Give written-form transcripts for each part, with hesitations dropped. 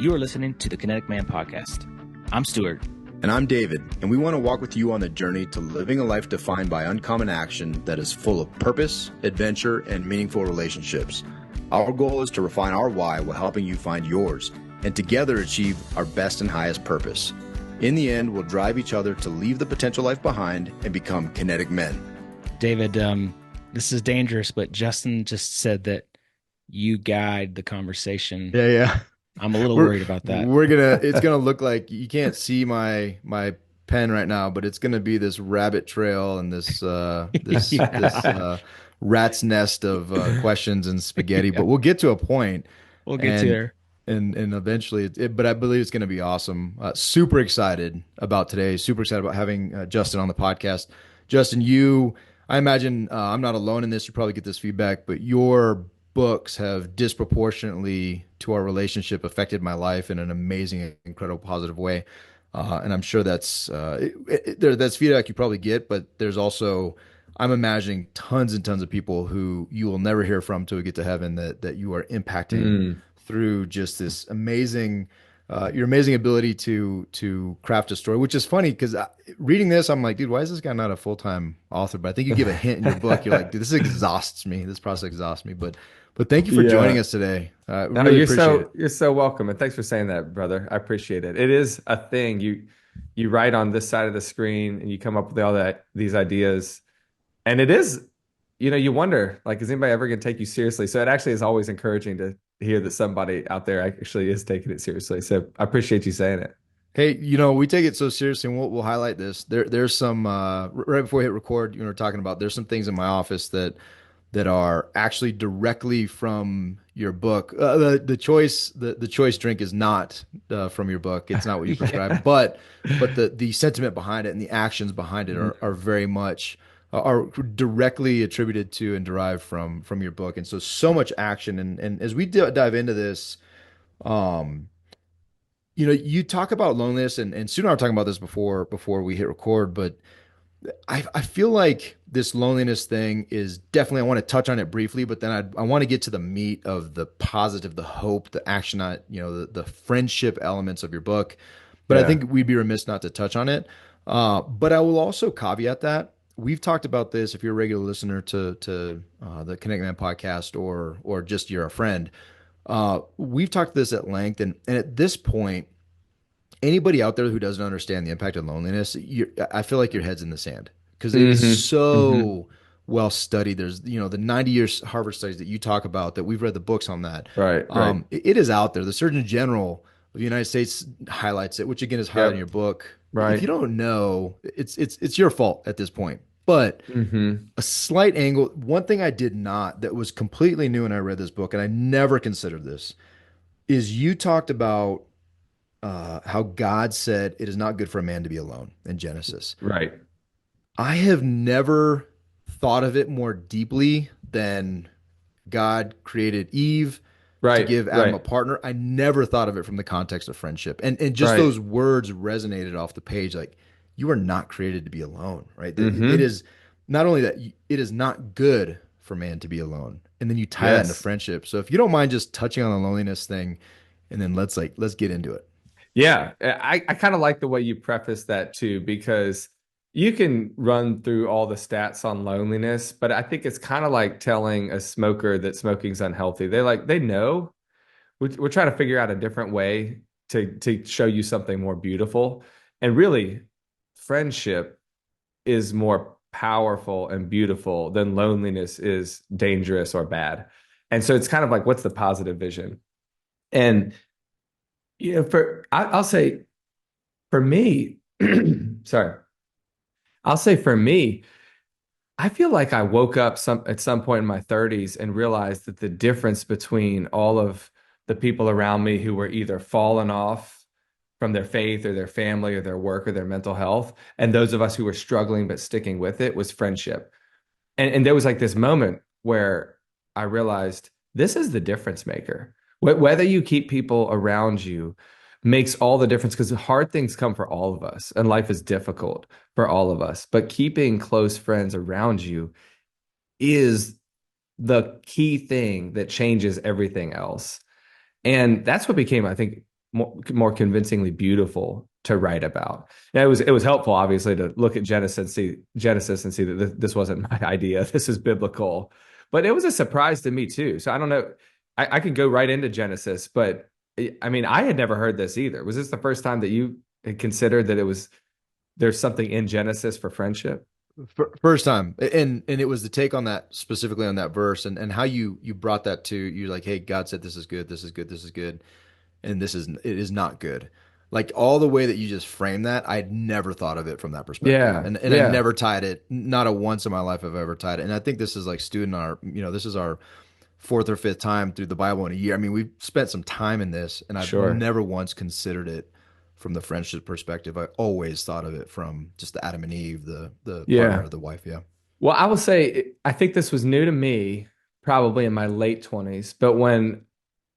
you are listening to the Kinetic Man Podcast. I'm Stuart. And I'm David, and we want to walk with you on the journey to living a life defined by uncommon action that is full of purpose, adventure, and meaningful relationships. Our goal is to refine our why while helping you find yours, and together achieve our best and highest purpose. In the end, we'll drive each other to leave the potential life behind and become kinetic men. David, this is dangerous, but Justin just said that you guide the conversation. Yeah. I'm a little worried about that. It's gonna look like you can't see my pen right now, but it's gonna be this rabbit trail and this rat's nest of questions and spaghetti. Yeah. But we'll get to a point. We'll get to there. And eventually, but I believe it's going to be awesome. Super excited about today. Super excited about having Justin on the podcast. Justin, I imagine I'm not alone in this. You probably get this feedback, but your books have disproportionately to our relationship affected my life in an amazing, incredible, positive way. And I'm sure that's feedback you probably get, but there's also, I'm imagining tons and tons of people who you will never hear from till we get to heaven that you are impacting through just this amazing, your amazing ability to craft a story, which is funny because reading this, I'm like, dude, why is this guy not a full-time author? But I think you give a hint in your book. You're like, dude, this exhausts me. This process exhausts me. But thank you for joining us today. Really appreciate it. You're so welcome, and thanks for saying that, brother. I appreciate it. It is a thing. You write on this side of the screen, and you come up with all these ideas, and it is, you wonder, like, is anybody ever going to take you seriously? So it actually is always encouraging to hear that somebody out there actually is taking it seriously. So I appreciate you saying it. Hey, we take it so seriously, and we'll highlight this. There's some right before we hit record, we're talking about there's some things in my office that are actually directly from your book. The choice drink is not from your book. It's not what you prescribe, but the sentiment behind it and the actions behind it are very much are directly attributed to and derived from your book. And so much action. And as we dive into this, you talk about loneliness, and Sue and I were talking about this before we hit record, but I feel like this loneliness thing is definitely, I want to touch on it briefly, but then I want to get to the meat of the positive, the hope, the action, the friendship elements of your book. But I think we'd be remiss not to touch on it. But I will also caveat that we've talked about this. If you're a regular listener to the Connect Man podcast, or just you're a friend, we've talked this at length. And at this point, anybody out there who doesn't understand the impact of loneliness, I feel like your head's in the sand because it is so well studied. There's, the 90 years Harvard studies that you talk about, that we've read the books on that. Right. It is out there. The Surgeon General of the United States highlights it, which again is highlighted in your book. Right. If you don't know, it's your fault at this point. But a slight angle, one thing I did not, that was completely new when I read this book, and I never considered this, is you talked about how God said it is not good for a man to be alone in Genesis. Right. I have never thought of it more deeply than God created Eve to give Adam a partner. I never thought of it from the context of friendship. And just those words resonated off the page, like, you are not created to be alone, right? It is not only that, it is not good for man to be alone. And then you tie that into friendship. So if you don't mind just touching on the loneliness thing, and then let's get into it. Yeah, I kind of like the way you preface that too, because you can run through all the stats on loneliness, but I think it's kind of like telling a smoker that smoking's unhealthy. They know. We're trying to figure out a different way to show you something more beautiful. And really, friendship is more powerful and beautiful than loneliness is dangerous or bad. And so it's kind of like, what's the positive vision? And I'll say for me, I feel like I woke up at some point in my 30s and realized that the difference between all of the people around me who were either fallen off from their faith or their family or their work or their mental health, and those of us who were struggling but sticking with it, was friendship. And there was like this moment where I realized this is the difference maker. Whether you keep people around you makes all the difference, because hard things come for all of us and life is difficult for all of us. But keeping close friends around you is the key thing that changes everything else. And that's what became, I think, more convincingly beautiful to write about. Now, it was helpful, obviously, to look at Genesis and see that this wasn't my idea. This is biblical, but it was a surprise to me too. So I don't know. I could go right into Genesis, but I mean, I had never heard this either. Was this the first time that you had considered that there's something in Genesis for friendship? First time, and it was the take on that, specifically on that verse, and how you brought that to you, like, hey, God said this is good, this is good, this is good, and it is not good. Like all the way that you just framed that, I'd never thought of it from that perspective, Yeah, and I yeah, never tied it. Not a once in my life I've ever tied it, and I think this is like student our, this is our fourth or fifth time through the Bible in a year. I mean, we've spent some time in this, and I've sure. never once considered it from the friendship perspective. I always thought of it from just the Adam and Eve, the partner, Yeah. the wife. Yeah. Well, I will say, I think this was new to me probably in my late 20s, but when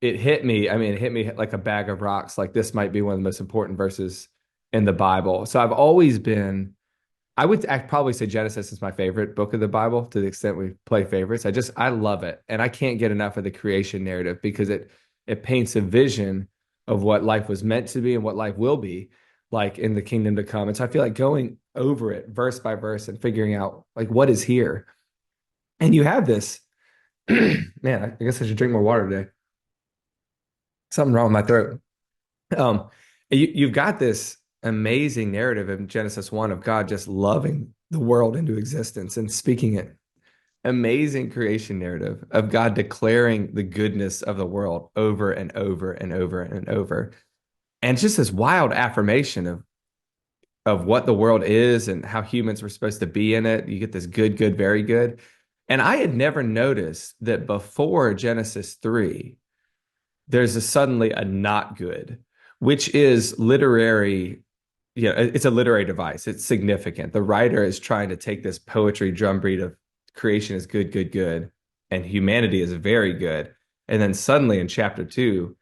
it hit me, I mean, it hit me like a bag of rocks. Like this might be one of the most important verses in the Bible. So I've always been, I'd probably say Genesis is my favorite book of the Bible to the extent we play favorites. I love it. And I can't get enough of the creation narrative because it paints a vision of what life was meant to be and what life will be like in the kingdom to come. And so I feel like going over it verse by verse and figuring out like what is here. And you have this, man, I guess I should drink more water today. Something wrong with my throat. Um, you've got this amazing narrative in Genesis 1 of God just loving the world into existence and speaking it. Amazing creation narrative of God declaring the goodness of the world over and over and over and over. And just this wild affirmation of what the world is and how humans were supposed to be in it. You get this good, good, very good. And I had never noticed that before Genesis 3, there's suddenly a not good, which is literary. It's a literary device. It's significant. The writer is trying to take this poetry drumbeat of creation is good, good, good, and humanity is very good. And then suddenly in chapter 2,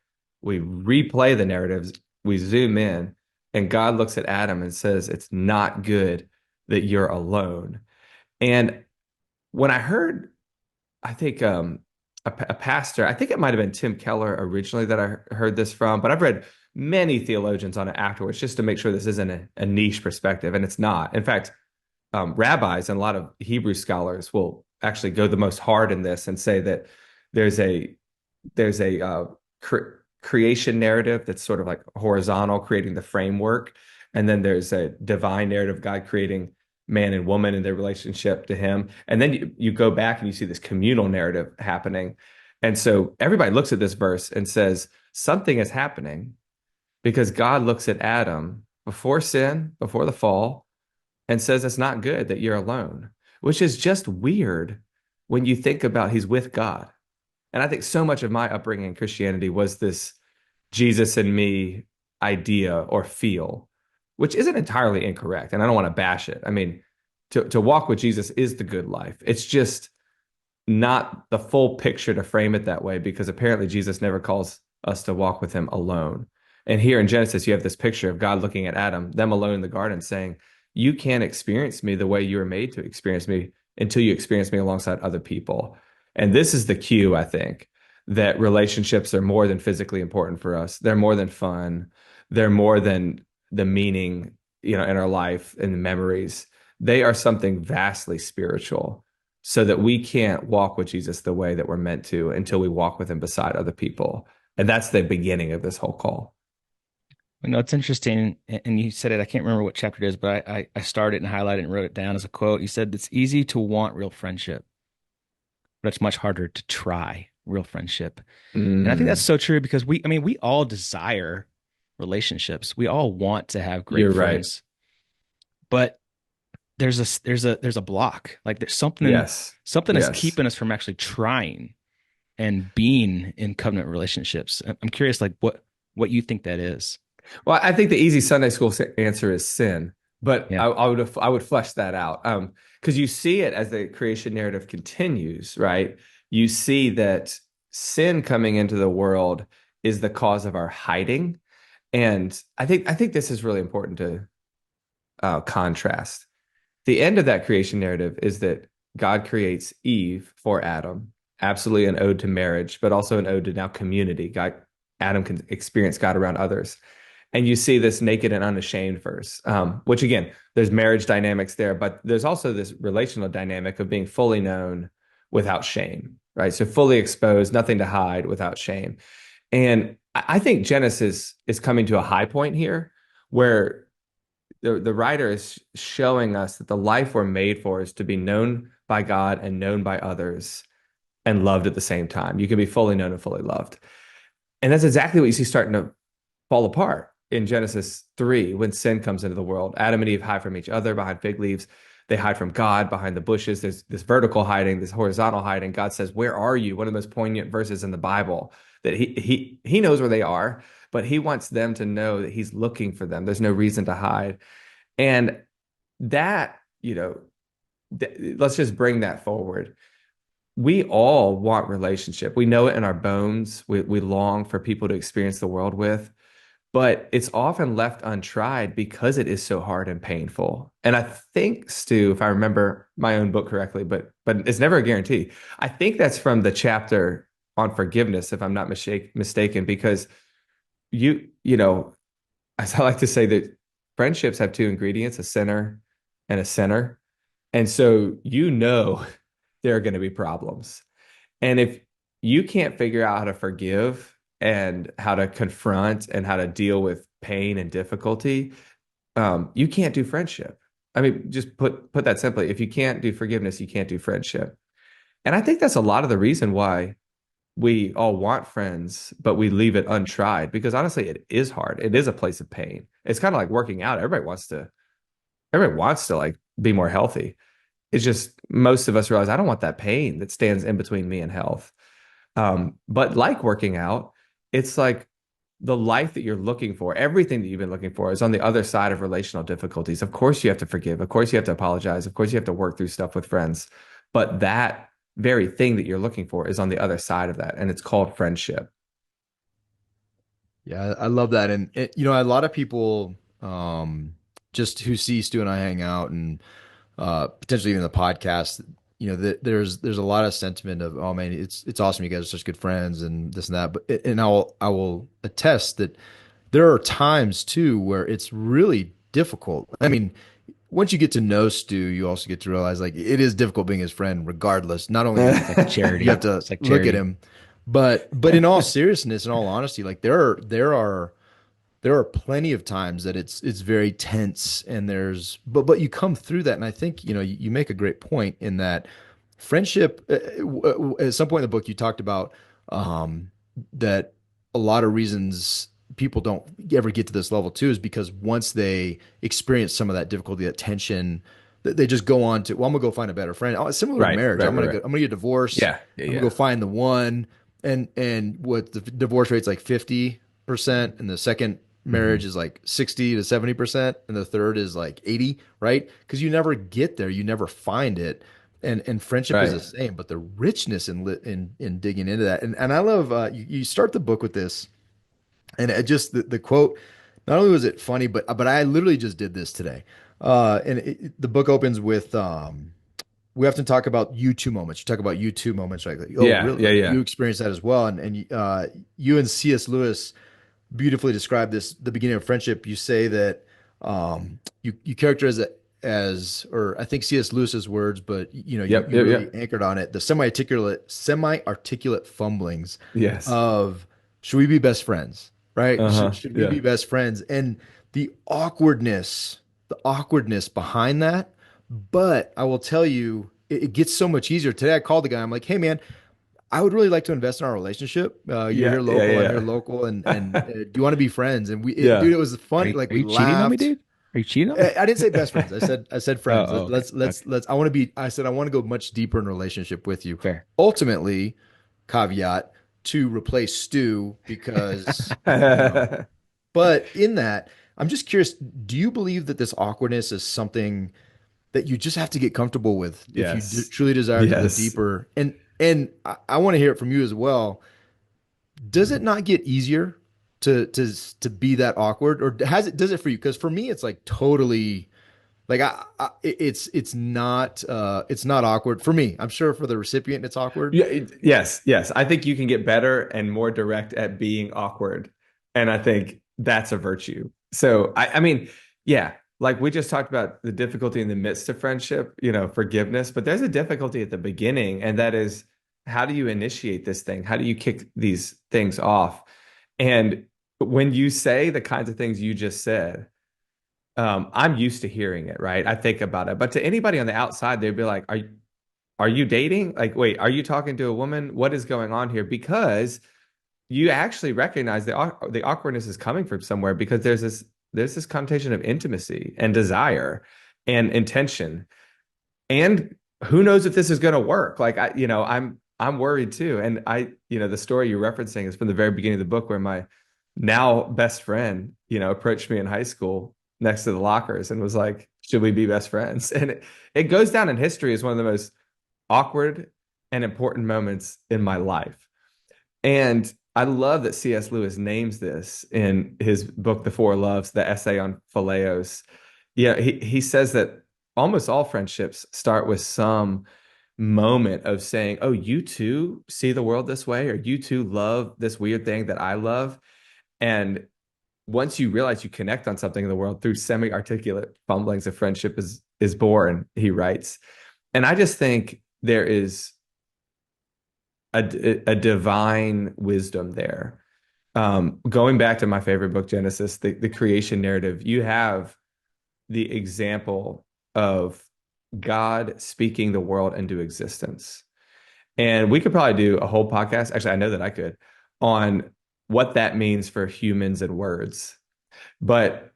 we replay the narratives, we zoom in, and God looks at Adam and says, it's not good that you're alone. And when I heard, I think a pastor, I think it might have been Tim Keller originally that I heard this from, but I've read many theologians on it afterwards just to make sure this isn't a niche perspective, and it's not. In fact, rabbis and a lot of Hebrew scholars will actually go the most hard in this and say that there's a creation narrative that's sort of like horizontal, creating the framework, and then there's a divine narrative, God creating man and woman and their relationship to him. And then you go back and you see this communal narrative happening. And so everybody looks at this verse and says, something is happening because God looks at Adam before sin, before the fall, and says it's not good that you're alone, which is just weird when you think about he's with God. And I think so much of my upbringing in Christianity was this Jesus and me idea or feel, which isn't entirely incorrect. And I don't want to bash it. I mean, to walk with Jesus is the good life. It's just not the full picture to frame it that way because apparently Jesus never calls us to walk with him alone. And here in Genesis, you have this picture of God looking at Adam, them alone in the garden, saying, you can't experience me the way you were made to experience me until you experience me alongside other people. And this is the cue, I think, that relationships are more than physically important for us. They're more than fun. They're more than the meaning, in our life and the memories. They are something vastly spiritual so that we can't walk with Jesus the way that we're meant to until we walk with him beside other people. And that's the beginning of this whole call. It's interesting, and you said it. I can't remember what chapter it is, but I started and highlighted and wrote it down as a quote. You said it's easy to want real friendship, but it's much harder to try real friendship. And I think that's Mm, so true because we all desire relationships. We all want to have great you're right. friends, but there's a block. Like there's Yes. something is Yes. keeping us from actually trying and being in covenant relationships. I'm curious, like what you think that is. Well, I think the easy Sunday school answer is sin, but Yeah. I would flesh that out because you see it as the creation narrative continues, right? You see that sin coming into the world is the cause of our hiding, and I think this is really important to contrast. The end of that creation narrative is that God creates Eve for Adam, absolutely an ode to marriage, but also an ode to now community. God Adam can experience God around others. And you see this naked and unashamed verse, which again, there's marriage dynamics there, but there's also this relational dynamic of being fully known without shame, right? So fully exposed, nothing to hide without shame. And I think Genesis is coming to a high point here where the writer is showing us that the life we're made for is to be known by God and known by others and loved at the same time. You can be fully known and fully loved. And that's exactly what you see starting to fall apart in Genesis 3 when sin comes into the world. Adam and Eve hide from each other behind fig leaves. They hide from God behind the bushes. There's this vertical hiding, this horizontal hiding. God says, "Where are you?" One of the most poignant verses in the Bible, that he knows where they are, but he wants them to know that he's looking for them. There's no reason to hide. And that, let's just bring that forward. We all want relationship. We know it in our bones. We long for people to experience the world with, but it's often left untried because it is so hard and painful. And I think, Stu, if I remember my own book correctly, but it's never a guarantee. I think that's from the chapter on forgiveness, if I'm not mistaken, because you know, as I like to say that friendships have two ingredients, a sinner and a sinner. And so there are going to be problems. And if you can't figure out how to forgive and how to confront and how to deal with pain and difficulty, you can't do friendship. I mean, just put that simply. If you can't do forgiveness, you can't do friendship. And I think that's a lot of the reason why we all want friends, but we leave it untried because honestly, it is hard. It is a place of pain. It's kind of like working out. Everybody wants to like be more healthy. It's just most of us realize I don't want that pain that stands in between me and health. But like working out, it's like the life that you're looking for, everything that you've been looking for is on the other side of relational difficulties. Of course, you have to forgive. Of course, you have to apologize. Of course, you have to work through stuff with friends. But that very thing that you're looking for is on the other side of that. And it's called friendship. Yeah, I love that. And a lot of people just who see Stu and I hang out and potentially even the podcast, there's a lot of sentiment of, oh man, it's awesome. You guys are such good friends and this and that. But I will attest that there are times too where it's really difficult. I mean, once you get to know Stu, you also get to realize like it is difficult being his friend, regardless. Not only It's like you have charity. to It's like look at charity. him, but in all seriousness, in all honesty, like there are plenty of times that it's very tense and but you come through that, and I think you make a great point in that friendship at some point in the book you talked about that a lot of reasons people don't ever get to this level too is because once they experience some of that difficulty, that tension, they just go on to, well, I'm gonna go find a better friend. Similar to Right, marriage, right, right, right. I'm gonna get divorced. Yeah, yeah, I'm gonna go yeah. find the one, and what the divorce rate's like 50%, and the second marriage Hmm. is like 60 to 70%, and the third is like 80, right? Because you never get there, you never find it. And friendship is the Right. same, but the richness in digging into that. And I love you start the book with this, and it just the quote, not only was it funny, but I literally just did this today. The book opens with we often talk about you two moments. You talk about you two moments, like, oh, Yeah, really? yeah, Like yeah. you experience that as well. And you and C.S. Lewis beautifully describe this, the beginning of friendship. You say that you characterize it as, or I think C.S. Lewis's words, but Yep, you yep, really yep. anchored on it, the semi-articulate fumblings Yes. of, should we be best friends, right? Should, Uh-huh. should we Yeah. be best friends? And the awkwardness behind that. But I will tell you, it gets so much easier. Today I called the guy. I'm like, hey man, I would really like to invest in our relationship. You're Yeah, here yeah, local, I'm here yeah. local, and do you want to be friends? And dude, Yeah. it was Are funny. you, Like are we you cheating on me, laughed. dude? Are you cheating on me? I didn't say best friends. I said Oh, friends. oh, okay. Okay. Let's. I want to be. I said I want to go much deeper in a relationship with you. Fair. Ultimately, caveat, to replace Stu because. But in that, I'm just curious. Do you believe that this awkwardness is something that you just have to get comfortable with if you Yes. truly desire to live Yes. deeper? And I want to hear it from you as well. Does it not get easier to be that awkward, or does it for you? Because for me, it's like totally. Like it's not awkward for me. I'm sure for the recipient it's awkward. Yeah, yes. I think you can get better and more direct at being awkward. And I think that's a virtue. So I mean, yeah, like we just talked about the difficulty in the midst of friendship, forgiveness, but there's a difficulty at the beginning, and that is how do you initiate this thing? How do you kick these things off? And when you say the kinds of things you just said, I'm used to hearing it, right? I think about it. But to anybody on the outside, they'd be like, are you dating? Like, wait, are you talking to a woman? What is going on here? Because you actually recognize the awkwardness is coming from somewhere, because there's this connotation of intimacy and desire and intention. And who knows if this is going to work? Like I'm worried too. And the story you're referencing is from the very beginning of the book, where my now best friend, approached me in high school next to the lockers and was like, should we be best friends? And it goes down in history as one of the most awkward and important moments in my life. And I love that C.S. Lewis names this in his book, The Four Loves, the essay on phileos. Yeah, he says that almost all friendships start with some moment of saying, oh, you too see the world this way, or you too love this weird thing that I love. And once you realize you connect on something in the world through semi-articulate fumblings, of friendship is born, he writes. And I just think there is a divine wisdom there. Going back to my favorite book, Genesis, the creation narrative, you have the example of God speaking the world into existence. And we could probably do a whole podcast. Actually, I know that I could, on what that means for humans and words. But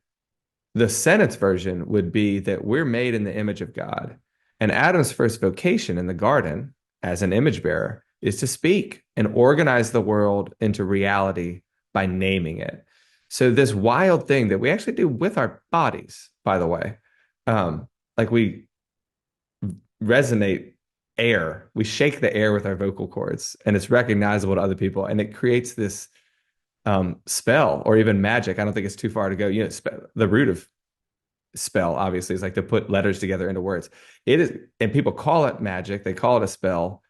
the sentence version would be that we're made in the image of God. And Adam's first vocation in the garden as an image bearer is to speak and organize the world into reality by naming it. So this wild thing that we actually do with our bodies, by the way, like we resonate air, we shake the air with our vocal cords, and it's recognizable to other people, and it creates this spell or even magic. I don't think it's too far to go. The root of spell obviously is like to put letters together into words. It is, and people call it magic. They call it a spell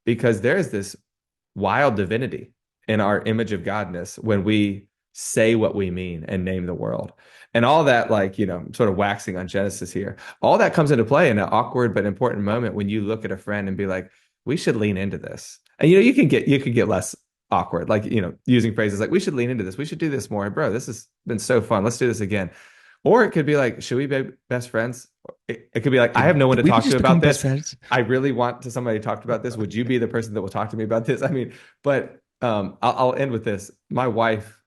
because there is this wild divinity in our image of godness when we say what we mean and name the world. And all that, like, sort of waxing on Genesis here, all that comes into play in an awkward but important moment when you look at a friend and be like, we should lean into this. And you could get less awkward, like, using phrases like, we should lean into this, we should do this more, bro, this has been so fun, let's do this again. Or it could be like, should we be best friends? It could be like, I have no one to We could talk to just become about best this. friends. I really want to somebody to talk about this. Would you be the person that will talk to me about this? I mean, but I'll end with this. My wife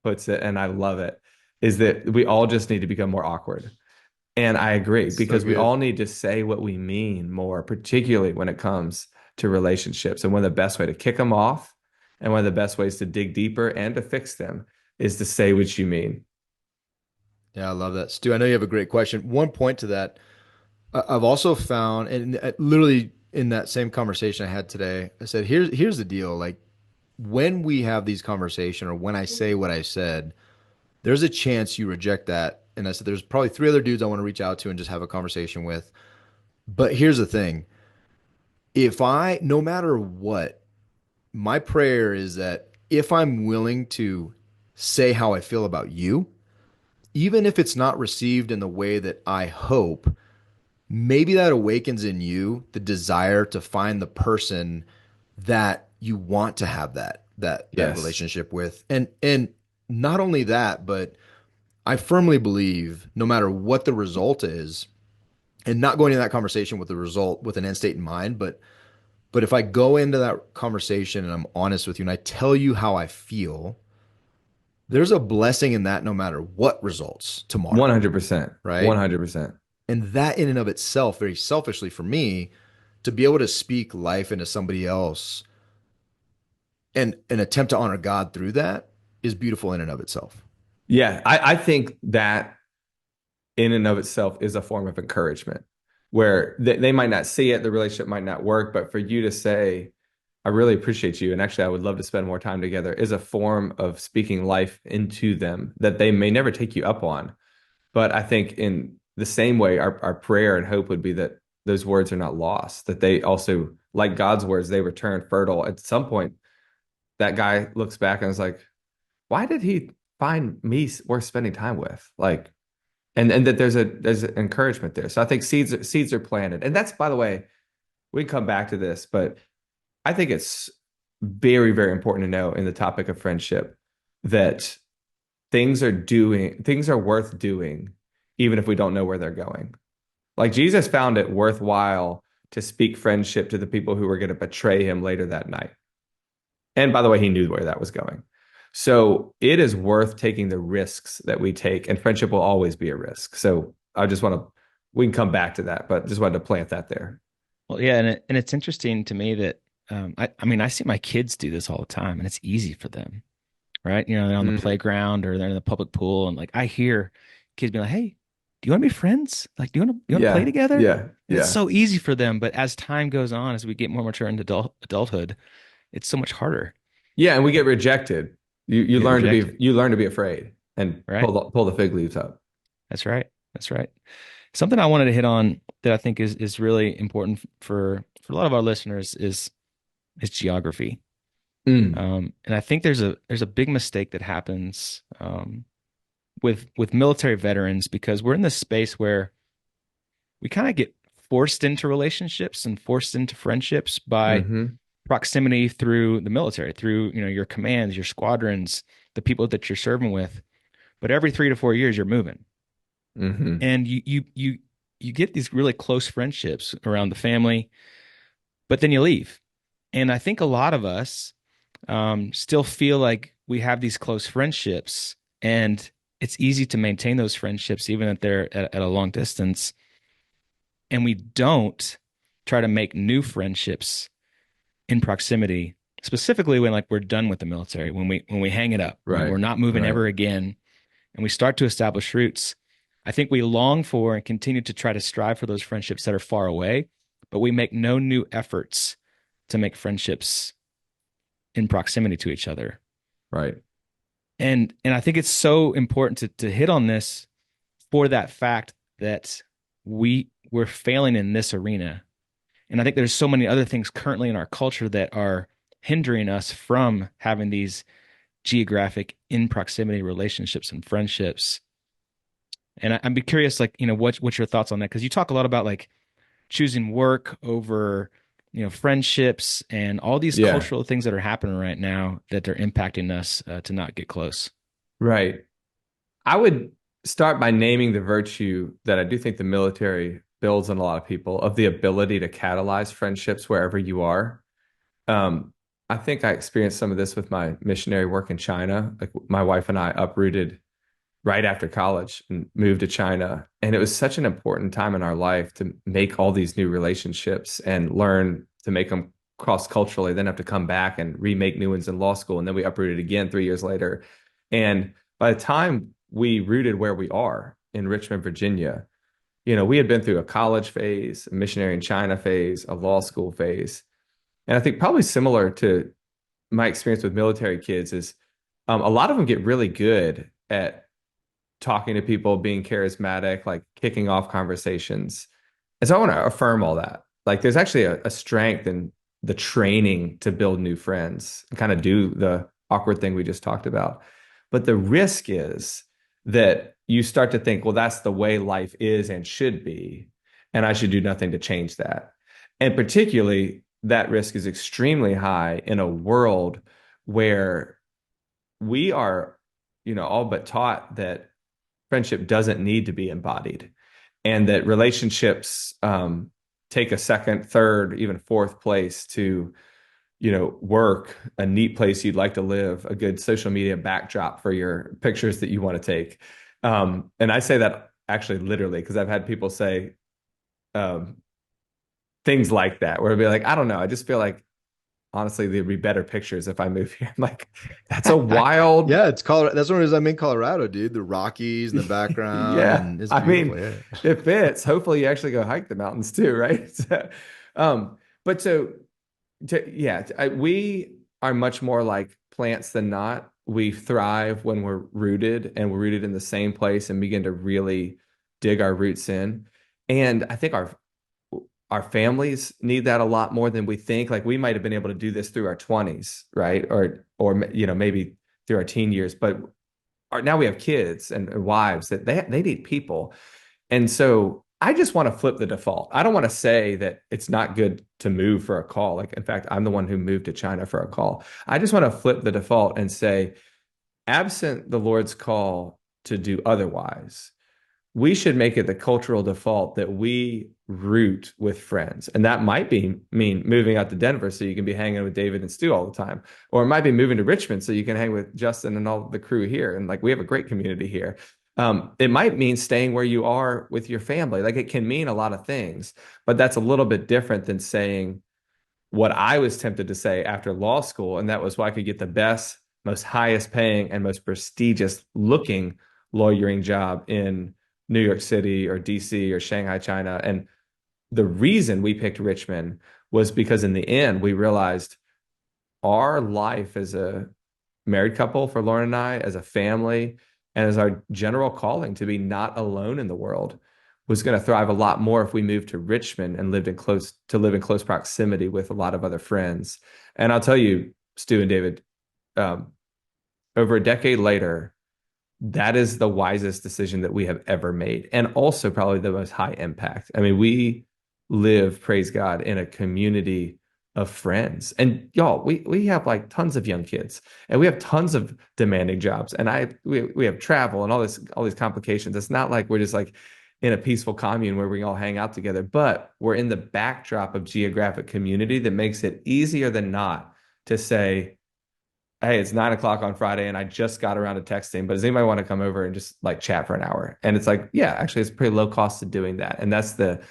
puts it, and I love it, is that we all just need to become more awkward. And I agree, So because we good. all need to say what we mean more, particularly when it comes to relationships. And one of the best way to kick them off, and one of the best ways to dig deeper and to fix them, is to say what you mean. Yeah, I love that. Stu, I know you have a great question. One point to that, I've also found, and literally in that same conversation I had today, I said, here's the deal. Like when we have these conversations or when I say what I said, there's a chance you reject that. And I said, there's probably three other dudes I want to reach out to and just have a conversation with. But here's the thing. No matter what, my prayer is that if I'm willing to say how I feel about you, even if it's not received in the way that I hope, maybe that awakens in you the desire to find the person that you want to have that Yes. relationship with. And not only that, but I firmly believe no matter what the result is, and not going into that conversation with the result with an end state in mind, but if I go into that conversation and I'm honest with you and I tell you how I feel, there's a blessing in that no matter what results tomorrow, 100%. right? 100%. And that in and of itself, very selfishly for me, to be able to speak life into somebody else and attempt to honor God through that is beautiful in and of itself. Yeah, I think that in and of itself is a form of encouragement, where they might not see it, the relationship might not work, but for you to say, I really appreciate you, and actually I would love to spend more time together, is a form of speaking life into them that they may never take you up on. But I think in the same way, our prayer and hope would be that those words are not lost, that they also, like God's words, they return fertile. At some point, that guy looks back and is like, why did he find me worth spending time with? Like, and that there's an encouragement there. So I think seeds are planted. And that's, by the way, we can come back to this, but I think it's very, very important to know in the topic of friendship that things are worth doing, even if we don't know where they're going. Like Jesus found it worthwhile to speak friendship to the people who were going to betray him later that night. And by the way, he knew where that was going. So it is worth taking the risks that we take, and friendship will always be a risk. So I just want to, we can come back to that, but just wanted to plant that there. Well, yeah, and it's interesting to me that I mean I see my kids do this all the time, and it's easy for them, right? You know, they're on the Mm, playground or they're in the public pool, and like I hear kids be like, "Hey, do you want to be friends? Like, do you want to play yeah, together?" yeah, And it's yeah. so easy for them, but as time goes on, as we get more mature into adulthood, it's so much harder. Yeah, and we get rejected. You You get learn to be rejected, afraid and right? pull the fig leaves up. That's right. That's right. Something I wanted to hit on that I think is really important for a lot of our listeners is geography. Mm, And I think there's a big mistake that happens with military veterans because we're in this space where we kind of get forced into relationships and forced into friendships by hmm proximity through the military, through your commands, your squadrons, the people that you're serving with. But every 3 to 4 years, you're moving, hmm and you get these really close friendships around the family, but then you leave. And I think a lot of us still feel like we have these close friendships, and it's easy to maintain those friendships even if they're at a long distance. And we don't try to make new friendships in proximity, specifically when like we're done with the military, when we hang it up, when Right, we're not moving right, ever again, and we start to establish roots. I think we long for and continue to try to strive for those friendships that are far away, but we make no new efforts to make friendships in proximity to each other. right, And I think it's so important to hit on this for that fact that we're failing in this arena. And I think there's so many other things currently in our culture that are hindering us from having these geographic in proximity relationships and friendships. And I'd be curious, like, what's your thoughts on that? Because you talk a lot about like choosing work over, friendships and all these yeah, cultural things that are happening right now that are impacting us to not get close. right. I would start by naming the virtue that I do think the military builds in a lot of people of the ability to catalyze friendships wherever you are. Um, I think I experienced some of this with my missionary work in China. Like my wife and I uprooted right after college and moved to China. And it was such an important time in our life to make all these new relationships and learn to make them cross culturally, then have to come back and remake new ones in law school. And then we uprooted again 3 years later. And by the time we rooted where we are in Richmond, Virginia, we had been through a college phase, a missionary in China phase, a law school phase. And I think probably similar to my experience with military kids is a lot of them get really good at talking to people, being charismatic, like kicking off conversations. And so I want to affirm all that. Like there's actually a strength in the training to build new friends and kind of do the awkward thing we just talked about. But the risk is that you start to think, well, that's the way life is and should be, and I should do nothing to change that. And particularly, that risk is extremely high in a world where we are, all but taught that friendship doesn't need to be embodied and that relationships take a second, third, even fourth place to, work, a neat place you'd like to live, a good social media backdrop for your pictures that you want to take. And I say that actually literally because I've had people say um, things like that where it'd be like, I don't know, I just feel like honestly there'd be better pictures if I move here. I'm like, that's a wild. Yeah, it's Colorado. That's one reason I'm in Colorado, dude. The Rockies in the background, Yeah, and it's I beautiful. mean, Yeah. it fits. Hopefully, you actually go hike the mountains too, right? So, but yeah, we are much more like plants than not. We thrive when we're rooted and we're rooted in the same place and begin to really dig our roots in. And I think our families need that a lot more than we think. Like we might have been able to do this through our 20s, right? Or maybe through our teen years, but now we have kids and wives that they need people. And so I just want to flip the default. I don't want to say that it's not good to move for a call. Like, in fact, I'm the one who moved to China for a call. I just want to flip the default and say, absent the Lord's call to do otherwise, we should make it the cultural default that we root with friends. And that might mean moving out to Denver so you can be hanging with David and Stu all the time. Or it might be moving to Richmond so you can hang with Justin and all the crew here. And like we have a great community here. It might mean staying where you are with your family. Like it can mean a lot of things, but that's a little bit different than saying what I was tempted to say after law school. And that was why I could get the best, most highest paying, and most prestigious looking lawyering job in New York City or DC or Shanghai, China. And the reason we picked Richmond was because in the end, we realized our life as a married couple for Lauren and I, as a family, and as our general calling to be not alone in the world was going to thrive a lot more if we moved to Richmond and live in close proximity with a lot of other friends. And I'll tell you, Stu and David, um, over a decade later, that is the wisest decision that we have ever made, and also probably the most high impact. I mean, we live, praise God, in a community of friends, and y'all, we have like tons of young kids, and we have tons of demanding jobs, and we have travel and all these complications. It's not like we're just like in a peaceful commune where we all hang out together, but we're in the backdrop of geographic community that makes it easier than not to say, hey, it's 9 o'clock on Friday and I just got around to texting, but does anybody want to come over and just like chat for an hour? And it's like, yeah, actually, it's pretty low cost to doing that. And that's the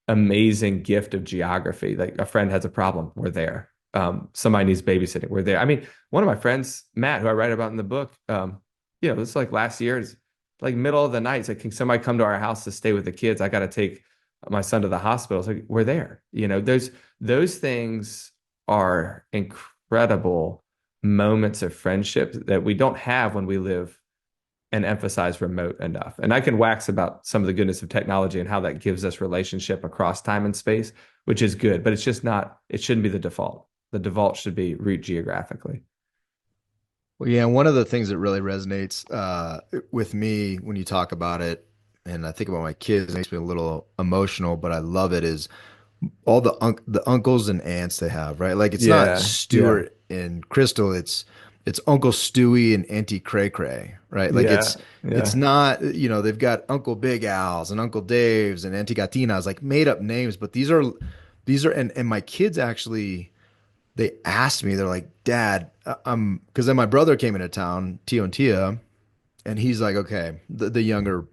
amazing gift of geography. Like a friend has a problem, we're there. Somebody needs babysitting, we're there. I mean, one of my friends, Matt, who I write about in the book, this is like last year, it's like middle of the night. It's like, can somebody come to our house to stay with the kids? I got to take my son to the hospital. It's like, we're there. Those things are incredible moments of friendship that we don't have when we live and emphasize remote enough. And I can wax about some of the goodness of technology and how that gives us relationship across time and space, which is good, but it's just not, it shouldn't be the default. The default should be root geographically. Well, yeah, one of the things that really resonates with me when you talk about it, and I think about my kids, it makes me a little emotional, but I love it, is all the uncles and aunts they have, right? Like it's not Yeah. Yeah. Stuart and Crystal, it's Uncle Stewie and Auntie Cray Cray, right? Like Yeah. it's Yeah. not, they've got Uncle Big Al's and Uncle Dave's and Auntie Gatinas, like made up names, but these are and my kids actually they asked me, they're like, Dad, because then my brother came into town, Tio and Tia, and he's like, okay,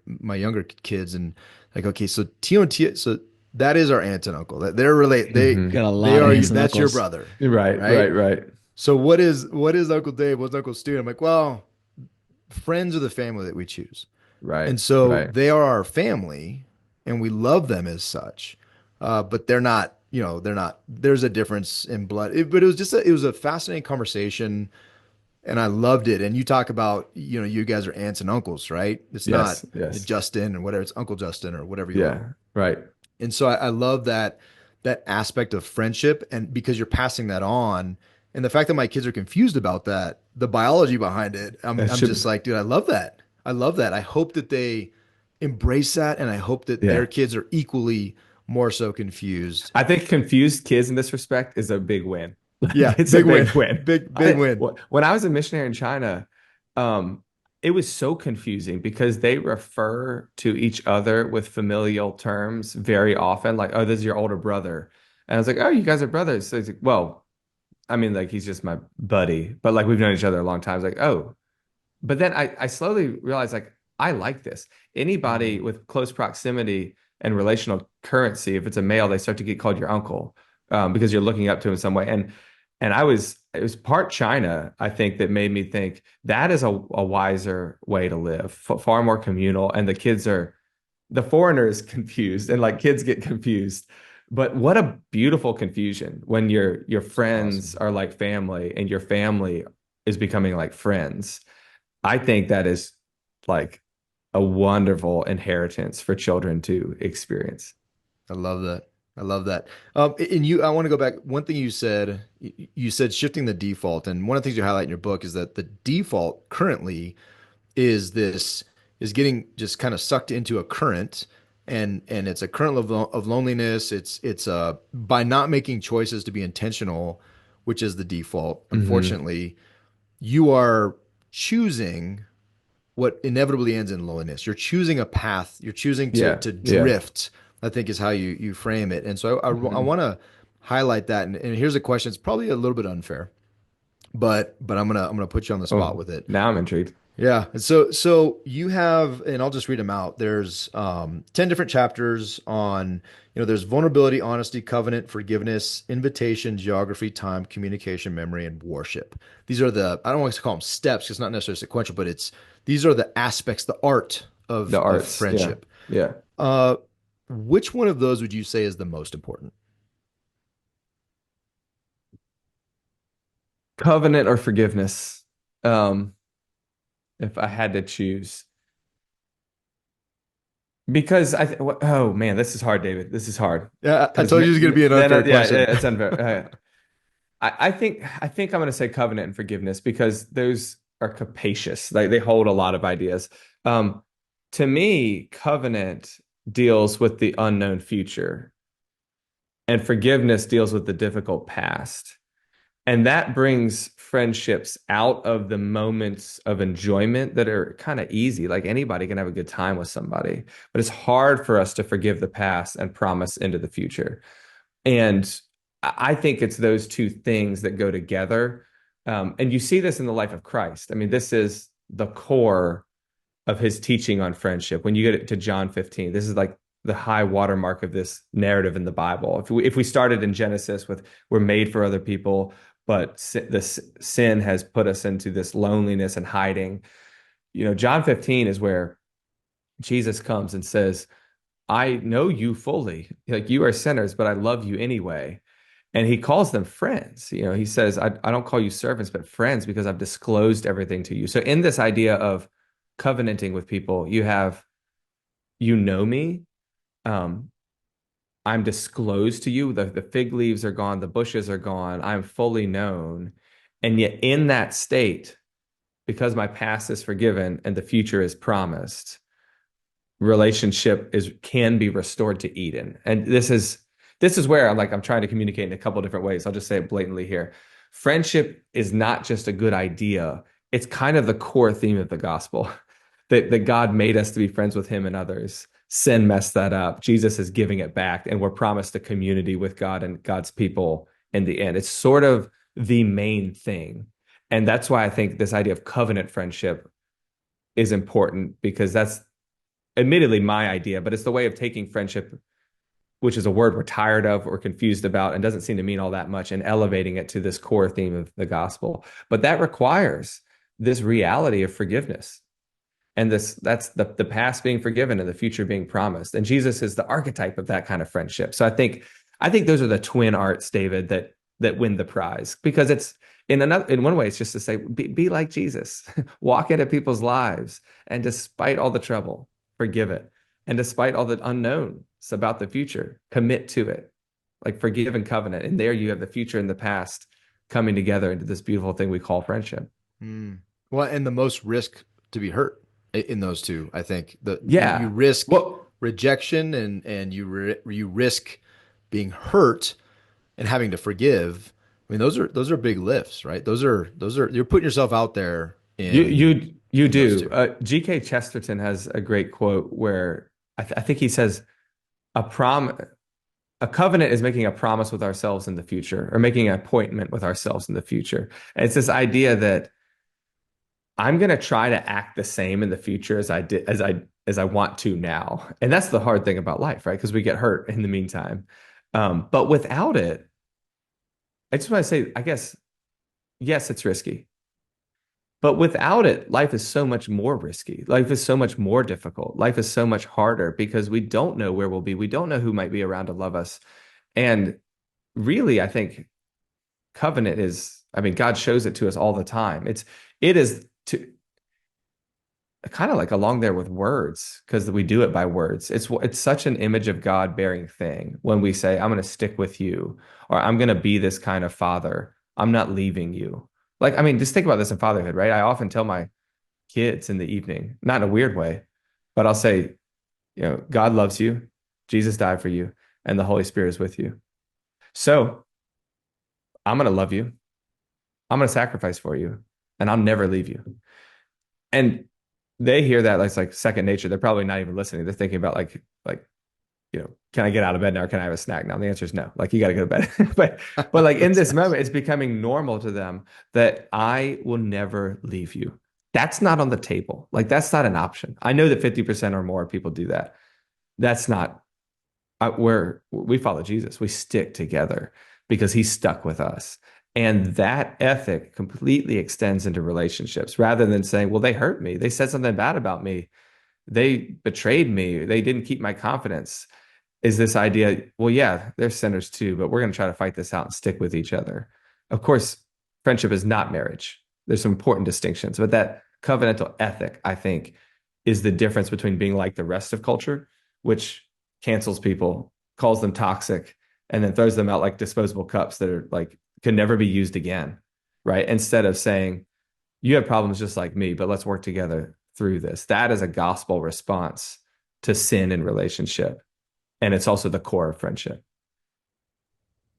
my younger kids, and like, okay, so Tio and Tia, so that is our aunt and uncle. They're related. Hmm. Got a They lot of are, aunts and that's your uncles. brother, Right. right? Right. Right. So what is Uncle Dave? What's Uncle Stu? I'm like, well, friends are the family that we choose. Right. And so Right. they are our family and we love them as such. But there's a difference in blood. But it was a fascinating conversation and I loved it. And you talk about, you guys are aunts and uncles, right? It's not Yes. Yes. Justin or whatever, it's Uncle Justin or whatever you want. Yeah. Right. And so I love that aspect of friendship, and because you're passing that on, and the fact that my kids are confused about that, the biology behind it, That I'm just should, like, dude, I love that. I love that. I hope that they embrace that, and I hope that their yeah. kids are equally more so confused. I think confused kids in this respect is a big win. Like Yeah, it's a big win, big win. big win. When I was a missionary in China, um, it was so confusing because they refer to each other with familial terms very often, like, "Oh, this is your older brother," and I was like, "Oh, you guys are brothers." So he's like, "Well, I mean, like he's just my buddy, but like we've known each other a long time." I was like, "Oh," but then I slowly realized like I like this. Anybody Mm, with close proximity and relational currency, if it's a male, they start to get called your uncle because you're looking up to him in some way. And it was part China, I think, that made me think that is a wiser way to live, far more communal. And the foreigner is confused, and like kids get confused. But what a beautiful confusion when your it's friends awesome. are like family and your family is becoming like friends. I think that is like a wonderful inheritance for children to experience. I love that. I love that. I want to go back. One thing you said, you said shifting the default, and one of the things you highlight in your book is that the default currently is this is getting just kind of sucked into a current, and it's a current of loneliness. It's by not making choices to be intentional, which is the default. Hmm. Unfortunately, you are choosing what inevitably ends in loneliness. You're choosing a path. You're choosing Yeah, to yeah. drift, I think is how you frame it. And so I Hmm. want to highlight that. And here's a question. It's probably a little bit unfair, but I'm gonna put you on the Oh, spot with it. now I'm intrigued. Yeah. So you have, and I'll just read them out. There's 10 different chapters on, there's vulnerability, honesty, covenant, forgiveness, invitation, geography, time, communication, memory, and worship. These are I don't want to call them steps, 'cause it's not necessarily sequential, but these are the aspects, the art The of arts. Yeah, friendship. yeah. Uh, which one of those would you say is the most important? Covenant or forgiveness. Um, if I had to choose. Because oh man, this is hard, David. This is hard. Yeah, I Because told you it was going to be an then unfair yeah, question. it's unfair. I think I'm going to say covenant and forgiveness because those are capacious. They hold a lot of ideas. Um, to me, covenant deals with the unknown future, and forgiveness deals with the difficult past. And that brings friendships out of the moments of enjoyment that are kind of easy. Like anybody can have a good time with somebody, but it's hard for us to forgive the past and promise into the future. And I think it's those two things that go together. And you see this in the life of Christ. I mean, this is the core of his teaching on friendship. When you get to John 15, this is like the high watermark of this narrative in the Bible. If we started in Genesis with we're made for other people, but sin has put us into this loneliness and hiding. John 15 is where Jesus comes and says, I know you fully. Like you are sinners, but I love you anyway. And he calls them friends. He says, I don't call you servants, but friends because I've disclosed everything to you. So in this idea of covenanting with people, you know me. Um, I'm disclosed to you. The fig leaves are gone, the bushes are gone. I'm fully known. And yet in that state, because my past is forgiven and the future is promised, relationship can be restored to Eden. And this is where I'm trying to communicate in a couple of different ways. I'll just say it blatantly here. Friendship is not just a good idea. It's kind of the core theme of the gospel that God made us to be friends with him and others. Sin messed that up. Jesus is giving it back, and we're promised a community with God and God's people in the end. It's sort of the main thing. And that's why I think this idea of covenant friendship is important because that's admittedly my idea, but it's the way of taking friendship, which is a word we're tired of or confused about and doesn't seem to mean all that much, and elevating it to this core theme of the gospel. But that requires this reality of forgiveness. And that's the past being forgiven and the future being promised. And Jesus is the archetype of that kind of friendship. So I think those are the twin arts, David, that win the prize because it's in one way, it's just to say, be like Jesus, walk into people's lives, and despite all the trouble, forgive it. And despite all the unknowns about the future, commit to it. Like forgive and covenant. And there you have the future and the past coming together into this beautiful thing we call friendship. Mm. Well, and the most risk to be hurt in those two, I think that you Yeah. risk Well, rejection and you risk being hurt and having to forgive. I mean, those are big lifts, right? Those are you're putting yourself out there you in those do. two. G.K. Chesterton has a great quote where I think he says a prom a covenant is making a promise with ourselves in the future or making an appointment with ourselves in the future. And it's this idea that I'm going to try to act the same in the future as I want to now. And that's the hard thing about life, right? Because we get hurt in the meantime. But without it, I just want to say, I guess, yes, it's risky. But without it, life is so much more risky. Life is so much more difficult. Life is so much harder because we don't know where we'll be. We don't know who might be around to love us. And really, I think covenant is, I mean, God shows it to us all the time. It is to kind of like along there with words because we do it by words. It's such an image of God bearing thing when we say, I'm going to stick with you, or I'm going to be this kind of father. I'm not leaving you. Like, I mean, just think about this in fatherhood, right? I often tell my kids in the evening, not in a weird way, but I'll say, God loves you, Jesus died for you, and the Holy Spirit is with you. So I'm going to love you. I'm going to sacrifice for you, and I'll never leave you. And they hear that like it's like second nature. They're probably not even listening. They're thinking about can I get out of bed now? Or can I have a snack now? And the answer is no. Like you got to go to bed. but like in That's this nice. moment, it's becoming normal to them that I will never leave you. That's not on the table. Like that's not an option. I know that 50% or more people do that. That's not where we follow Jesus. We stick together because he's stuck with us. And that ethic completely extends into relationships rather than saying, well, they hurt me. They said something bad about me. They betrayed me. They didn't keep my confidence. Is this idea, well, yeah, they're sinners too, but we're going to try to fight this out and stick with each other. Of course, friendship is not marriage. There's some important distinctions, but that covenantal ethic, I think, is the difference between being like the rest of culture, which cancels people, calls them toxic, and then throws them out like disposable cups that are like can never be used again, right? Instead of saying, you have problems just like me, but let's work together through this. That is a gospel response to sin in relationship. And it's also the core of friendship.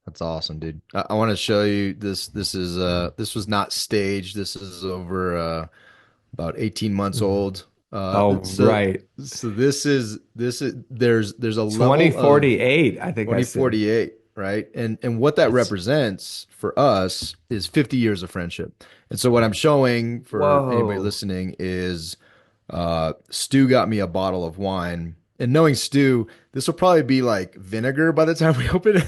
That's awesome, dude. I want to show you this. This was not staged. This is over about 18 months old. Oh, So right. this is there's a level of 2048, I think I see. 2048, right? And what that That's represents for us is 50 years of friendship. And so what I'm showing for anybody whoa. listening is Stu got me a bottle of wine. And knowing Stu, this will probably be like vinegar by the time we open it.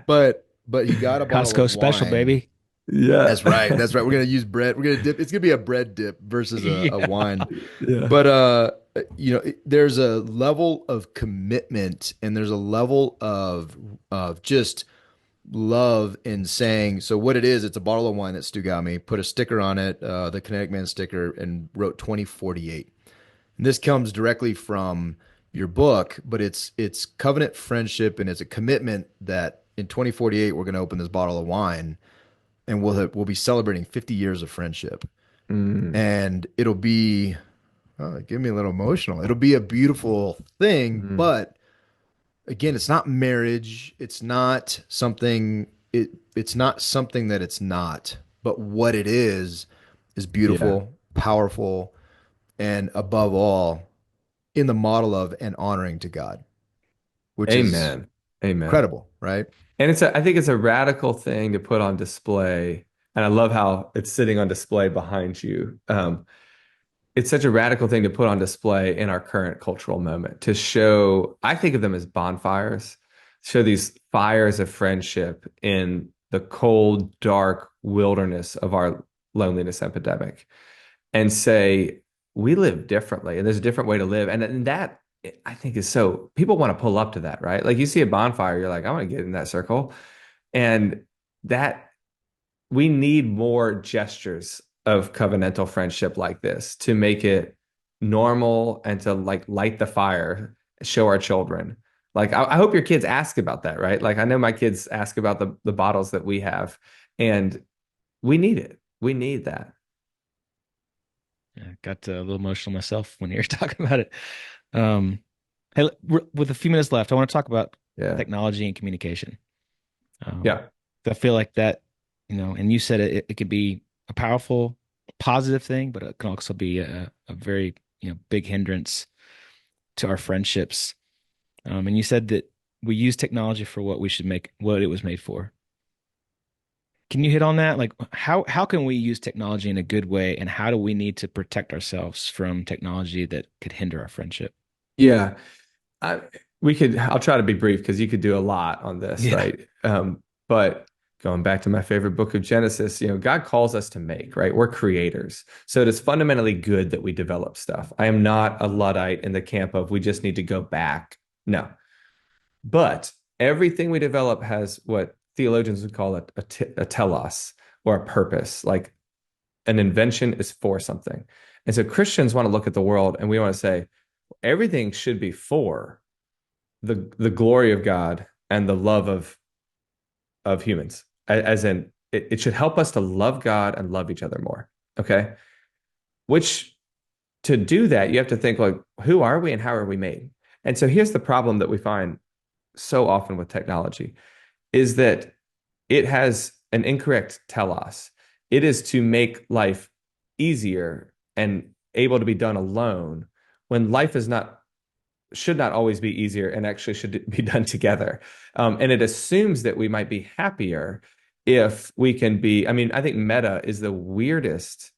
But he got a bottle Costco of special, wine. baby. Yeah. That's right. That's right. We're gonna use bread. We're gonna dip. It's gonna be a bread dip versus a Yeah. wine. Yeah. But there's a level of commitment and there's a level of just love in saying. So what it is, it's a bottle of wine that Stu got me. Put a sticker on it, the Kinetic Man sticker, and wrote 2048. And this comes directly from your book, but it's covenant friendship and it's a commitment that in 2048 we're going to open this bottle of wine and we'll be celebrating 50 years of friendship. Mm, And it'll be give me a little emotional. It'll be a beautiful thing, mm. but again, it's not marriage. It's not something that it's not. But what it is Yeah. beautiful, powerful, and above all, in the model of and honoring to God, which is Amen. Amen. incredible, right? And I think it's a radical thing to put on display. And I love how it's sitting on display behind you. It's such a radical thing to put on display in our current cultural moment to show, I think of them as bonfires, show these fires of friendship in the cold, dark wilderness of our loneliness epidemic and say, we live differently and there's a different way to live. And that I think is so people want to pull up to that, right? Like you see a bonfire, you're like, I want to get in that circle. And that we need more gestures of covenantal friendship like this to make it normal and to like light the fire, show our children. Like I hope your kids ask about that, right? Like I know my kids ask about the bottles that we have, and we need it. We need that. I got a little emotional myself when you were talking about it. Um, hey, with a few minutes left, I want to talk about Yeah. technology and communication. Um, Yeah. I feel like that, and you said it could be a powerful, positive thing, but it can also be a very, big hindrance to our friendships. And you said that we use technology for what it was made for. Can you hit on that? Like how can we use technology in a good way, and how do we need to protect ourselves from technology that could hinder our friendship? Yeah. I, I'll try to be brief because you could do a lot on this, Yeah. right? But going back to my favorite book of Genesis, God calls us to make, right? We're creators. So it is fundamentally good that we develop stuff. I am not a Luddite in the camp of we just need to go back. No. But everything we develop has what theologians would call a telos or a purpose. Like an invention is for something. And so Christians want to look at the world and we want to say everything should be for the glory of God and the love of humans. As in it should help us to love God and love each other more. Okay. Which to do that, you have to think like, who are we and how are we made? And so here's the problem that we find so often with technology is that it has an incorrect telos. It is to make life easier and able to be done alone when life is not should not always be easier and actually should be done together. And it assumes that we might be happier if we can be. I mean, I think Meta is the weirdest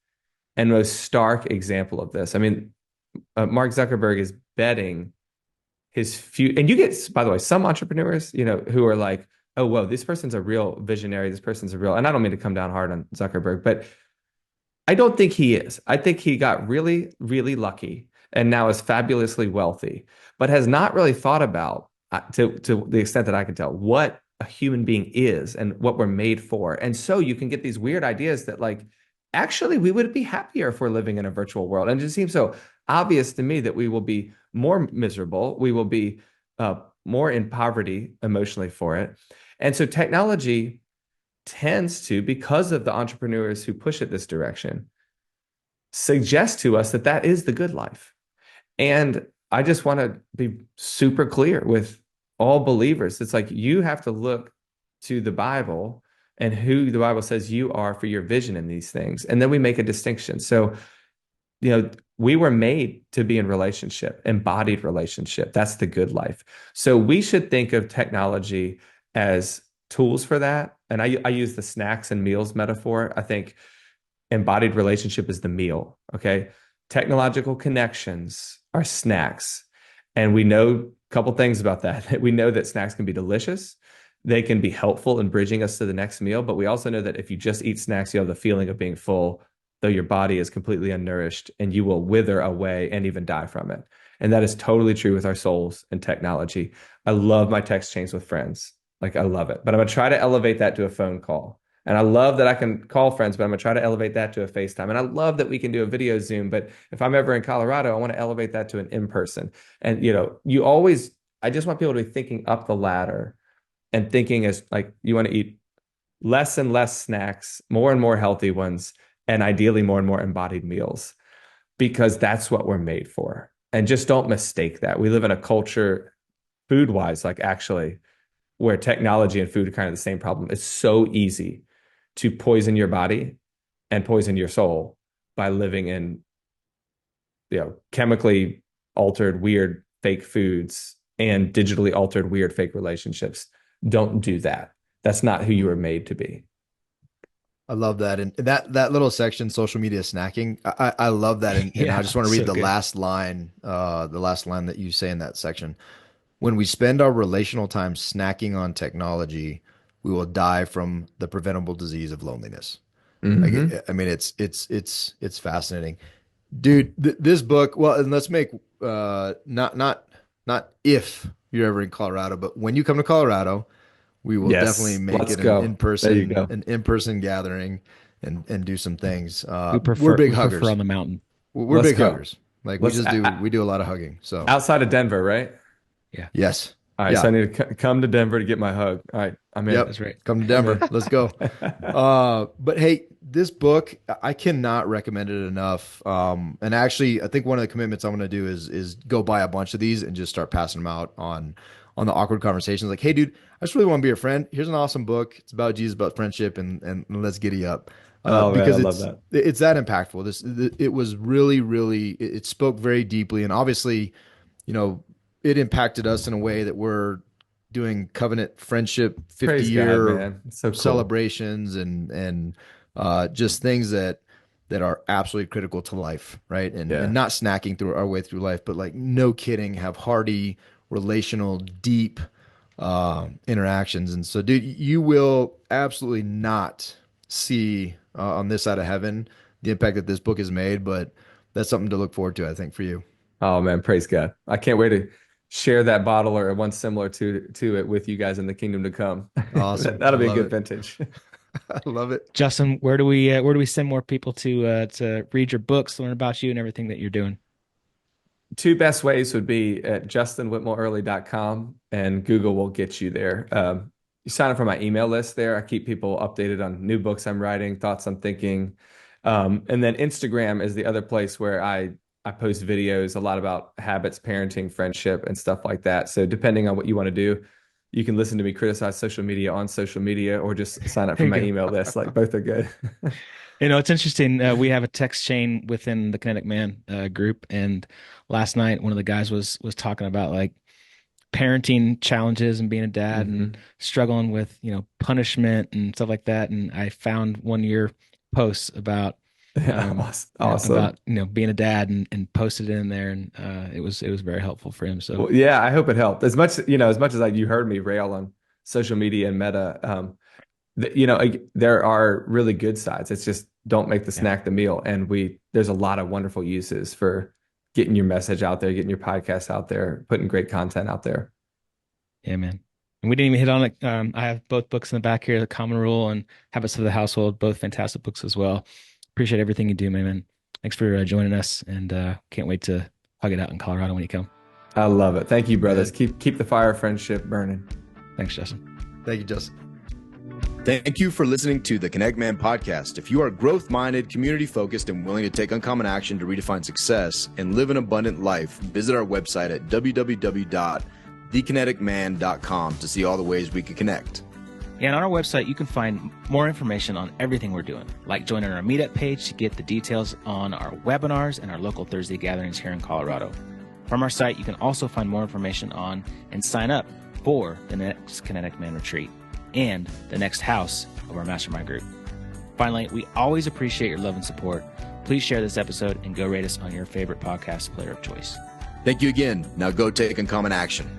and most stark example of this. I mean, Mark Zuckerberg is betting his future. And you get, by the way, some entrepreneurs, who are like, oh, whoa, this person's a real visionary. This person's a real, and I don't mean to come down hard on Zuckerberg, but I don't think he is. I think he got really, really lucky and now is fabulously wealthy, but has not really thought about, to the extent that I can tell, what a human being is and what we're made for. And so you can get these weird ideas that, like, actually, we would be happier if we're living in a virtual world. And it just seems so obvious to me that we will be more miserable. We will be more in poverty emotionally for it. And so technology tends to, because of the entrepreneurs who push it this direction, suggest to us that that is the good life. And I just want to be super clear with all believers. It's like you have to look to the Bible and who the Bible says you are for your vision in these things. And then we make a distinction. So, we were made to be in relationship, embodied relationship. That's the good life. So we should think of technology as tools for that. And I use the snacks and meals metaphor. I think embodied relationship is the meal. Okay. Technological connections are snacks. And we know a couple things about that. We know that snacks can be delicious. They can be helpful in bridging us to the next meal. But we also know that if you just eat snacks, you have the feeling of being full, though your body is completely unnourished, and you will wither away and even die from it. And that is totally true with our souls and technology. I love my text chains with friends. Like, I love it. But I'm going to try to elevate that to a phone call. And I love that I can call friends, but I'm going to try to elevate that to a FaceTime. And I love that we can do a video Zoom. But if I'm ever in Colorado, I want to elevate that to an in-person. And, I just want people to be thinking up the ladder and thinking as like you want to eat less and less snacks, more and more healthy ones, and ideally more and more embodied meals, because that's what we're made for. And just don't mistake that. We live in a culture, food wise, like actually, where technology and food are kind of the same problem. It's so easy to poison your body and poison your soul by living in, chemically altered, weird, fake foods and digitally altered, weird, fake relationships. Don't do that. That's not who you were made to be. I love that. And that little section, social media snacking, I love that. And I Yeah, just want to read so good. the last line that you say in that section. When we spend our relational time snacking on technology, we will die from the preventable disease of loneliness. Mm-hmm. I mean, it's fascinating, dude. This book. Well, and let's make not if you're ever in Colorado, but when you come to Colorado, we will definitely Yes, make let's it go. There you go. an in-person gathering and do some things. We're We big prefer huggers. on the mountain. We're Let's big go. huggers. Like Let's we do a lot of hugging. So outside of Denver, right? Yeah, yes. All right, so Yeah. I need to come to Denver to get my hug. All right, I'm in. Yep. that's right. Come to I'm Denver. in. Let's go. But hey, this book, I cannot recommend it enough. And actually, I think one of the commitments I'm going to do is go buy a bunch of these and just start passing them out on the awkward conversations. Like, hey, dude, I just really want to be your friend. Here's an awesome book. It's about Jesus, about friendship, and let's giddy up. Oh man, I Because love that. it's that impactful. It was really, really, it spoke very deeply, and obviously, you know, it impacted us in a way that we're doing covenant friendship 50 Praise God, year man. It's so cool. celebrations and just things that are absolutely critical to life, right? And Yeah. not snacking through our way through life, but like no kidding, have hearty, relational, deep interactions. And so, dude, you will absolutely not see on this side of heaven the impact that this book has made, but that's something to look forward to, I think, for you. Oh man, praise God. I can't wait to share that bottle or one similar to it with you guys in the kingdom to come. Awesome. I That'll be a love good it. vintage. I love it. Justin, where do we send more people to read your books, learn about you and everything that you're doing? Two best ways would be at justinwhitmelearly.com, and Google will get you there. You sign up for my email list there. I keep people updated on new books I'm writing, thoughts I'm thinking. And then Instagram is the other place where I post videos a lot about habits, parenting, friendship, and stuff like that. So depending on what you want to do, you can listen to me criticize social media on social media or just sign up There for you my go. email list. Like both are good. It's interesting. We have a text chain within the Kinetic Man group, and last night one of the guys was talking about like parenting challenges and being a dad and hmm struggling with punishment and stuff like that. And I found one of your posts about Yeah, awesome. being a dad and posted it in there, and it was very helpful for him. So Well, yeah, I hope it helped. As much as like you heard me rail on social media and Meta, there are really good sides. It's just don't make the yeah, snack the meal. And there's a lot of wonderful uses for getting your message out there, getting your podcast out there, putting great content out there. yeah, man. And we didn't even hit on it. I have both books in the back here, The Common Rule and Habits of the Household, both fantastic books as well. Appreciate everything you do, man. Thanks for joining us, and can't wait to hug it out in Colorado when you come. I love it. Thank you, brothers. Man, Keep the fire of friendship burning. Thanks, Justin. thank you, Justin. Thank you for listening to the Connect Man podcast. If you are growth minded, community focused, and willing to take uncommon action to redefine success and live an abundant life, visit our website at www.thekineticman.com to see all the ways we can connect. And on our website, you can find more information on everything we're doing, like joining our meetup page to get the details on our webinars and our local Thursday gatherings here in Colorado. From our site, you can also find more information on and sign up for the next Kinetic Man retreat and the next house of our mastermind group. Finally, we always appreciate your love and support. Please share this episode and go rate us on your favorite podcast player of choice. Thank you again. Now go take uncommon action.